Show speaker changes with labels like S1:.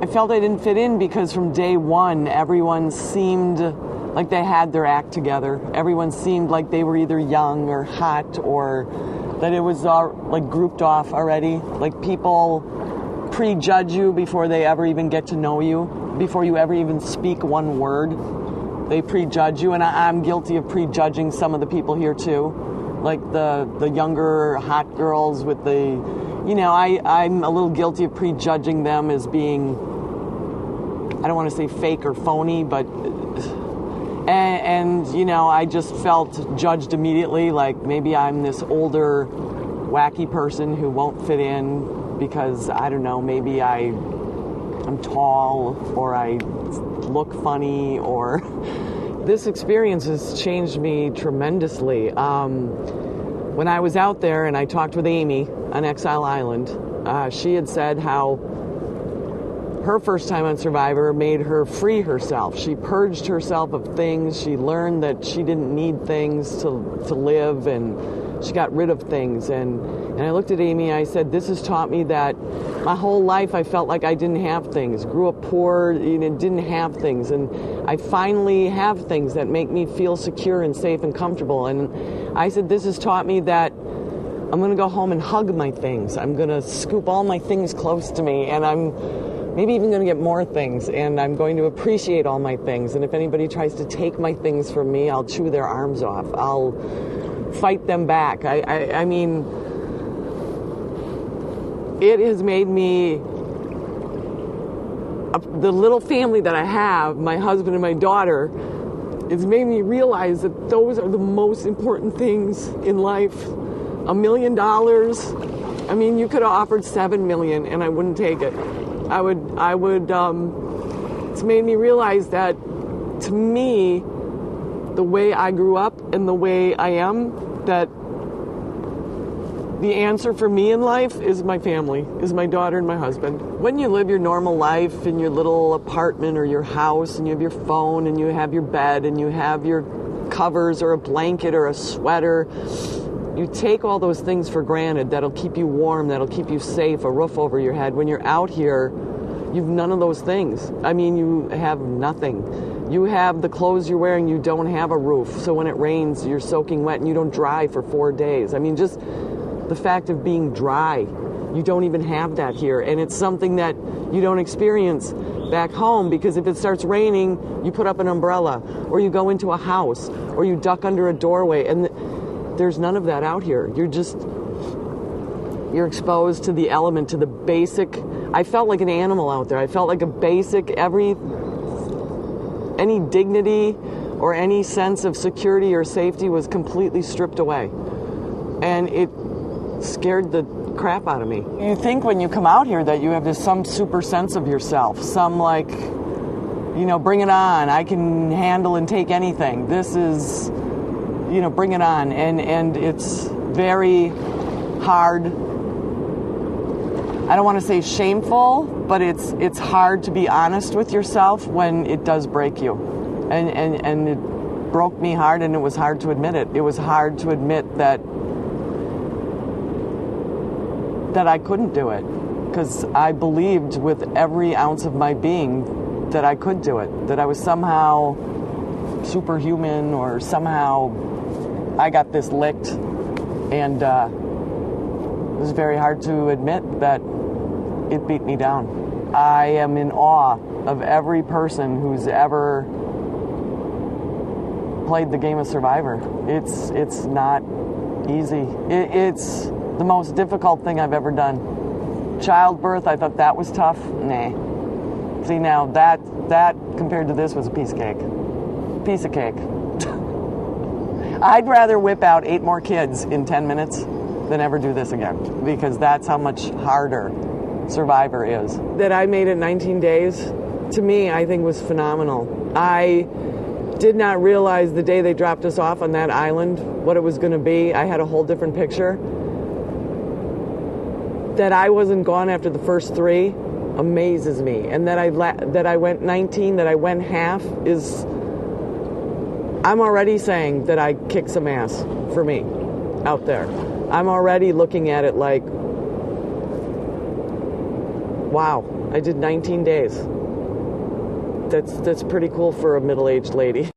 S1: I felt I didn't fit in because from day one, everyone seemed like they had their act together. Everyone seemed like they were either young or hot, or that it was all, like, grouped off already. Like, people prejudge you before they ever even get to know you, before you ever even speak one word. They prejudge you, and I'm guilty of prejudging some of the people here too. Like the younger hot girls with the, you know, I'm a little guilty of prejudging them as being, I don't want to say fake or phony, but, and you know, I just felt judged immediately, like maybe I'm this older, wacky person who won't fit in because, I don't know, maybe I'm tall, or I look funny, or... This experience has changed me tremendously. When I was out there and I talked with Amy on Exile Island, she had said how her first time on Survivor made her free herself. She purged herself of things. She learned that she didn't need things to live, and she got rid of things. And I looked at Amy and I said, this has taught me that my whole life I felt like I didn't have things. Grew up poor, you know, didn't have things. And I finally have things that make me feel secure and safe and comfortable. And I said, this has taught me that I'm going to go home and hug my things. I'm going to scoop all my things close to me, and I'm maybe even going to get more things, and I'm going to appreciate all my things. And if anybody tries to take my things from me, I'll chew their arms off. I'll fight them back. I mean, it has made me, the little family that I have, my husband and my daughter, it's made me realize that those are the most important things in life. $1 million, I mean, you could have offered $7 million and I wouldn't take it. I would, it's made me realize that, to me, the way I grew up and the way I am, that the answer for me in life is my family, is my daughter and my husband. When you live your normal life in your little apartment or your house, and you have your phone and you have your bed and you have your covers or a blanket or a sweater, you take all those things for granted. That'll keep you warm, that'll keep you safe, a roof over your head. When you're out here, you've none of those things. I mean, you have nothing. You have the clothes you're wearing, you don't have a roof. So when it rains, you're soaking wet and you don't dry for 4 days. I mean, just the fact of being dry, you don't even have that here. And it's something that you don't experience back home, because if it starts raining, you put up an umbrella, or you go into a house, or you duck under a doorway. And there's none of that out here. You're exposed to the element, to the basic. I felt like an animal out there. I felt like a basic, any dignity or any sense of security or safety was completely stripped away. And it scared the crap out of me. You think when you come out here that you have some super sense of yourself, some like, you know, bring it on, I can handle and take anything. This is, you know, bring it on. And it's very hard. I don't want to say shameful, but it's hard to be honest with yourself when it does break you. And it broke me hard, and it was hard to admit it. It was hard to admit that I couldn't do it, because I believed with every ounce of my being that I could do it, that I was somehow superhuman, or somehow I got this licked. And it was very hard to admit that it beat me down. I am in awe of every person who's ever played the game of Survivor. It's not easy. It's the most difficult thing I've ever done. Childbirth, I thought that was tough. Nah. See, now that compared to this was a piece of cake. Piece of cake. I'd rather whip out 8 more kids in 10 minutes than ever do this again, because that's how much harder Survivor is. That I made it 19 days, to me, I think was phenomenal. I did not realize the day they dropped us off on that island what it was going to be. I had a whole different picture. That I wasn't gone after the first 3 amazes me. And that I went 19, that I went half is... I'm already saying that I kicked some ass for me out there. I'm already looking at it like, wow. I did 19 days. That's pretty cool for a middle-aged lady.